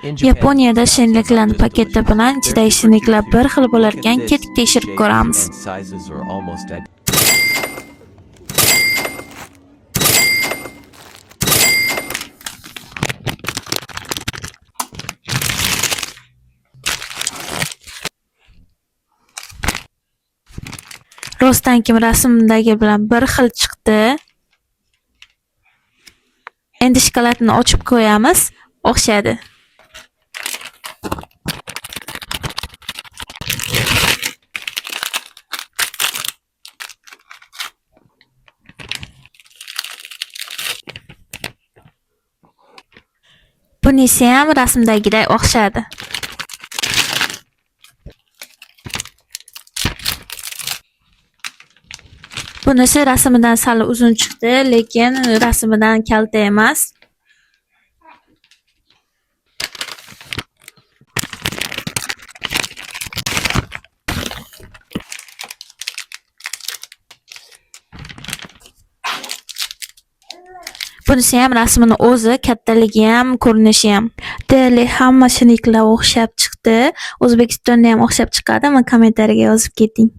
Yaponiyada shirinliklarni paketi bilan ichidagi shirinliklar bir xil bo'lar ekan, ketik tekshirib ko'ramiz. Rostdan kim rasmdagi bilan bir xil chiqdi. Endi shokoladni ochib qo'yamiz. O'xshadi. Bunisi ham rasmdagiday o'xshadi. Bunisi rasmidan sal uzun chiqdi, lekin rasmidan kalta emas. Bunisi ham rasmini o'zi, kattaligi ham, ko'rinishi ham. Deyarli hamma shirinliklar o'xshab chiqdi. O'zbekistonda ham o'xshab chiqadimi? Kommentariyaga yozib keting.